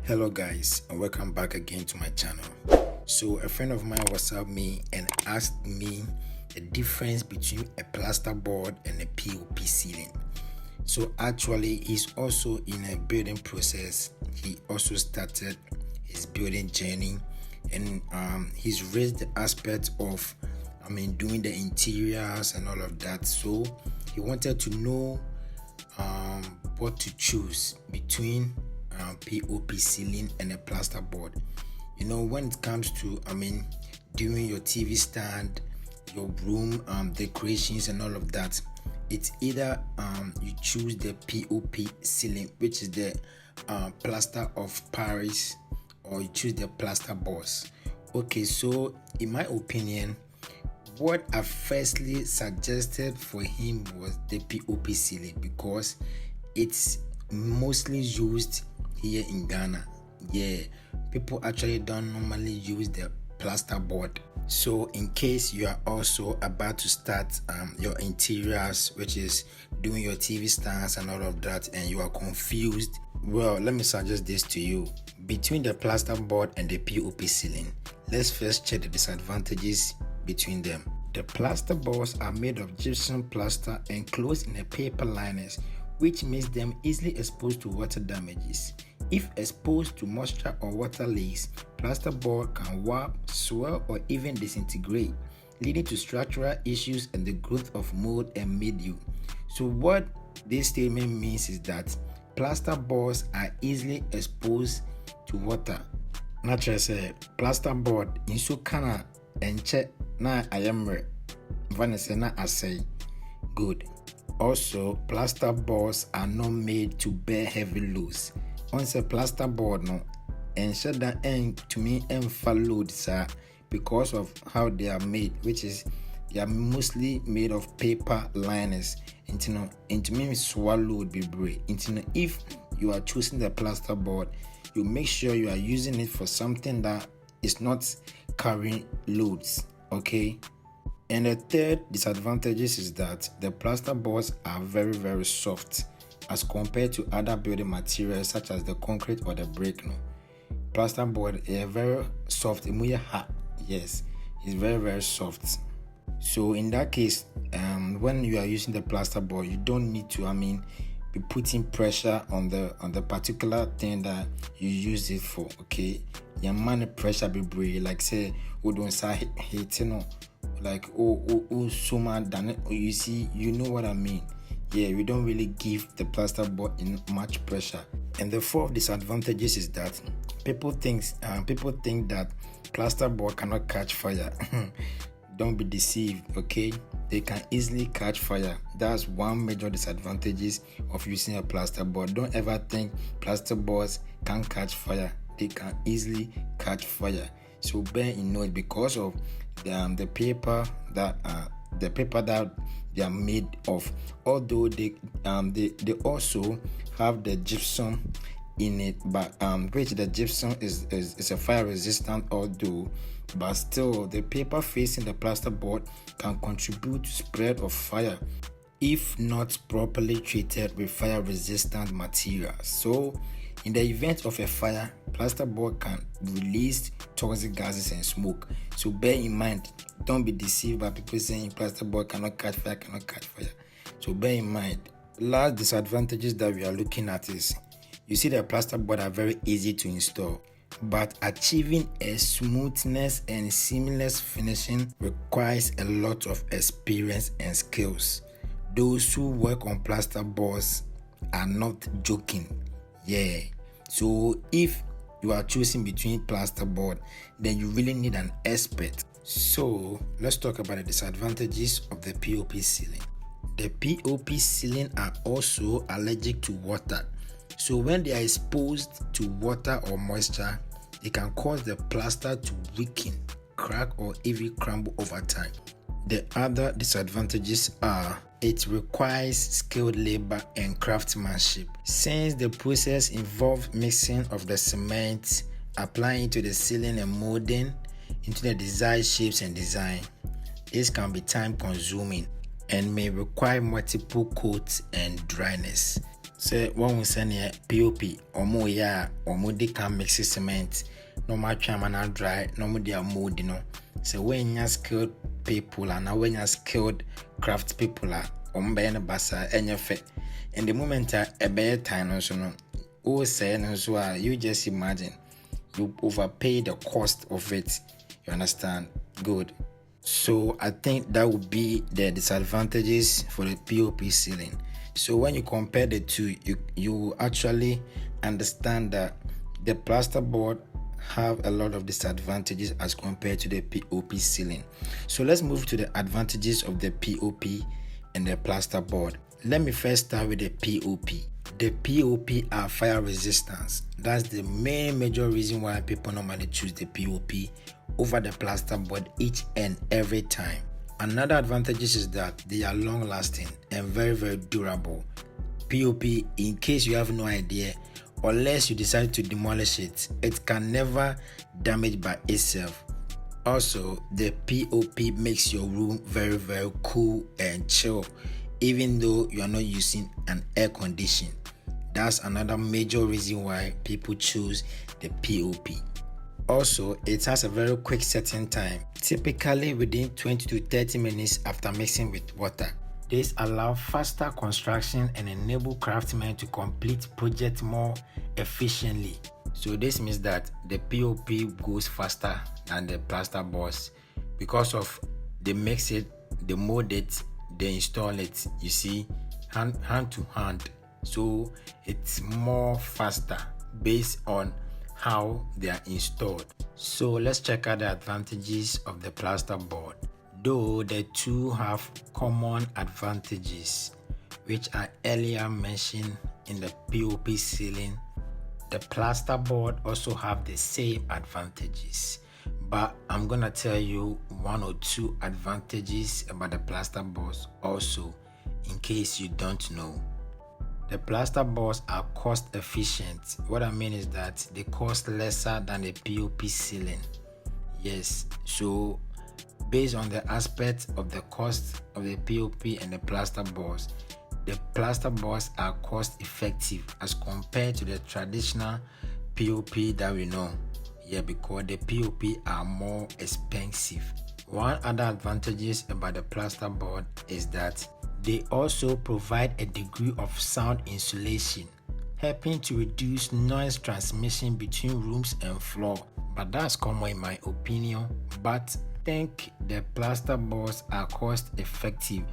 Hello guys, and welcome back again to my channel. So a friend of mine WhatsApped me and asked me the difference between a plasterboard and a P.O.P ceiling. So actually he's also in a building process. He also started his building journey, and he's raised the aspect of doing the interiors and all of that. So he wanted to know what to choose between P.O.P ceiling and a plasterboard. When it comes to doing your TV stand, your room decorations and all of that, it's either you choose the P.O.P ceiling, which is the plaster of Paris, or you choose the plasterboards. Okay, so in my opinion, what I firstly suggested for him was the P.O.P ceiling because it's mostly used here in Ghana. People actually don't normally use the plasterboard. So in case you are also about to start your interiors, which is doing your TV stands and all of that, and you are confused, well, let me suggest this to you. Between the plasterboard and the P.O.P ceiling, let's first check the disadvantages between them. The plasterboards are made of gypsum plaster enclosed in a paper liners, which makes them easily exposed to water damages. If exposed to moisture or water leaks, plasterboard can warp, swell, or even disintegrate, leading to structural issues and the growth of mold and mildew. So what this statement means is that plasterboards are easily exposed to water. Naturally say plasterboard in so kana enche na ayamre vanessa na asay good. Also, plasterboards are not made to bear heavy loads. Once a plasterboard no ensure that to me loads because of how they are made, which is they are mostly made of paper liners. Into me swallow be brave. If you are choosing the plasterboard, you make sure you are using it for something that is not carrying loads. Okay. And the third disadvantage is that the plasterboards are very, very soft as compared to other building materials such as the concrete or the brick. Plasterboard is very soft. Yes, it's very, very soft. So in that case, when you are using the plasterboard, you don't need to be putting pressure on the particular thing that you use it for. Okay, your money pressure be brave, like say we don't say hating. Like so much than it. You see, you know what I mean. We don't really give the plasterboard in much pressure. And the fourth disadvantages is that people think that plasterboard cannot catch fire. Don't be deceived, okay? They can easily catch fire. That's one major disadvantages of using a plasterboard. Don't ever think plasterboards can't catch fire. They can easily catch fire. So bear in mind, because of the paper that they are made of, although they also have the gypsum in it, but which the gypsum is a fire resistant, although, but still the paper facing the plasterboard can contribute to spread of fire if not properly treated with fire resistant materials. So in the event of a fire, plasterboard can release toxic gases and smoke. So bear in mind, don't be deceived by people saying plasterboard cannot catch fire. So bear in mind. Last disadvantages that we are looking at is, you see the plasterboard are very easy to install, but achieving a smoothness and seamless finishing requires a lot of experience and skills. Those who work on plasterboards are not joking. So if you are choosing between plasterboard, then you really need an expert. So let's talk about the disadvantages of the P.O.P ceiling. The P.O.P ceiling are also allergic to water. So when they are exposed to water or moisture, they can cause the plaster to weaken, crack, or even crumble over time. The other disadvantages are it requires skilled labor and craftsmanship, since the process involves mixing of the cement, applying to the ceiling and molding into the desired shapes and design. This can be time consuming and may require multiple coats and dryness. Say when we send here P.O.P omo ya omo de can mix cement no match man dry no mo dia mold say when you skilled people and now when you skilled craft people are be na basa enye fe in the moment a better time so no o say no so you just imagine you overpay the cost of it, you understand? Good. So I think that would be the disadvantages for the P.O.P ceiling. So when you compare the two, you actually understand that the plasterboard have a lot of disadvantages as compared to the P.O.P ceiling. So let's move to the advantages of the P.O.P and the plasterboard. Let me first start with the P.O.P. The P.O.P are fire resistance. That's the main major reason why people normally choose the P.O.P over the plasterboard each and every time. Another advantage is that they are long lasting and very, very durable. P.O.P, in case you have no idea, unless you decide to demolish it, it can never damage by itself. Also, the P.O.P makes your room very, very cool and chill, even though you are not using an air condition. That's another major reason why people choose the P.O.P. Also, it has a very quick setting time, typically within 20 to 30 minutes after mixing with water. This allows faster construction and enable craftsmen to complete projects more efficiently. So this means that the P.O.P goes faster than the plasterboards because of they mix it, they mold it, they install it, you see, hand to hand. So it's more faster based on how they are installed. So let's check out the advantages of the plasterboard. Though the two have common advantages, which I earlier mentioned in the P.O.P ceiling, the plasterboard also have the same advantages. But I'm gonna tell you one or two advantages about the plasterboards also, in case you don't know. The plasterboards are cost efficient. What I mean is that they cost lesser than the P.O.P ceiling. Yes, so based on the aspect of the cost of the P.O.P and the plasterboards, the plasterboards are cost effective as compared to the traditional P.O.P that we know. Yeah, because the P.O.P are more expensive. One other advantages about the plasterboard is that they also provide a degree of sound insulation, helping to reduce noise transmission between rooms and floor. But that's common in my opinion. But I think the plasterboards are cost effective,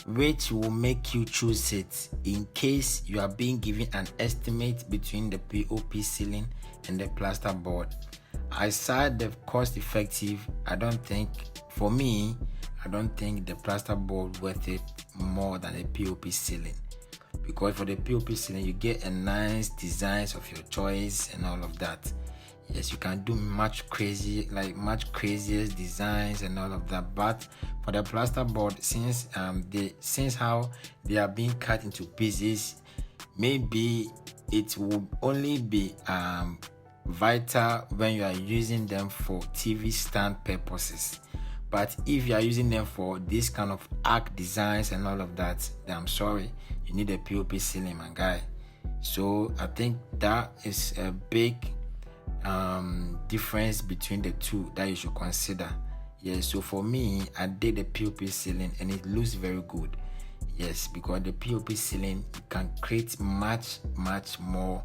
which will make you choose it in case you are being given an estimate between the P.O.P ceiling and the plasterboard. Aside the cost effective, I don't think the plasterboard worth it more than the P.O.P ceiling, because for the P.O.P ceiling you get a nice designs of your choice and all of that. Yes, you can do much crazier designs and all of that. But for the plasterboard, since how they are being cut into pieces, maybe it will only be vital when you are using them for TV stand purposes. But if you are using them for this kind of arc designs and all of that, then I'm sorry, you need a P.O.P ceiling, my guy. So I think that is a big difference between the two that you should consider. Yes, so for me, I did the P.O.P ceiling and it looks very good. Yes, because the P.O.P ceiling, you can create much more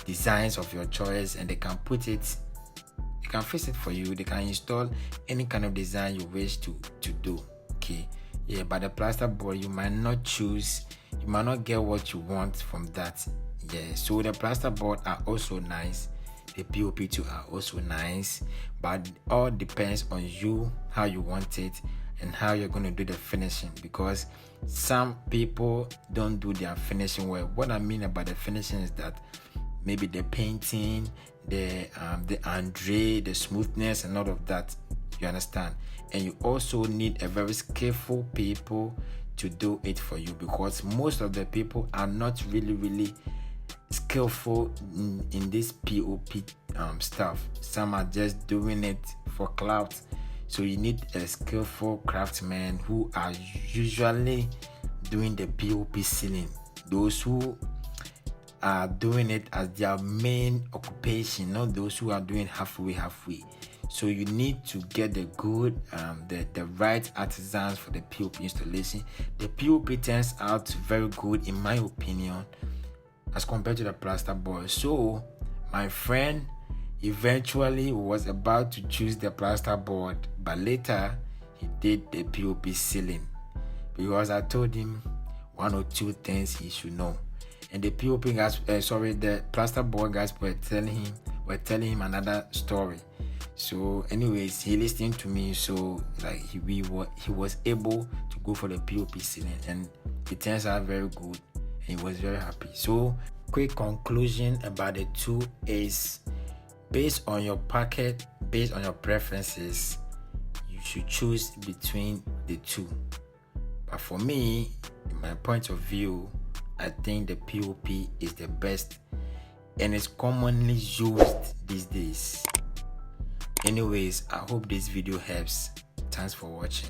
designs of your choice, and they can fix it for you. They can install any kind of design you wish to do. Okay, yeah, but the plasterboard, you might not get what you want from that. Yeah, so the plasterboard are also nice, the P.O.P too are also nice, but it all depends on you, how you want it and how you're going to do the finishing, because some people don't do their finishing well. What I mean about the finishing is that maybe the painting, the the smoothness and all of that, you understand. And you also need a very skillful people to do it for you, because most of the people are not really skillful in this P.O.P stuff. Some are just doing it for clout. So you need a skillful craftsman who are usually doing the P.O.P ceiling. Those who are doing it as their main occupation, not those who are doing halfway. So you need to get the good, the right artisans for the P.O.P installation. The P.O.P turns out very good in my opinion as compared to the plasterboard. So my friend eventually was about to choose the plasterboard, but later he did the P.O.P ceiling because I told him one or two things he should know. And the P.O.P guys, the plasterboard guys were telling him another story. So anyways, he listened to me, so like he was able to go for the P.O.P ceiling, and it turns out very good, and he was very happy. So quick conclusion about the two is, based on your pocket, based on your preferences, you should choose between the two. But for me, in my point of view, I think the P.O.P is the best and is commonly used these days. Anyways, I hope this video helps. Thanks for watching.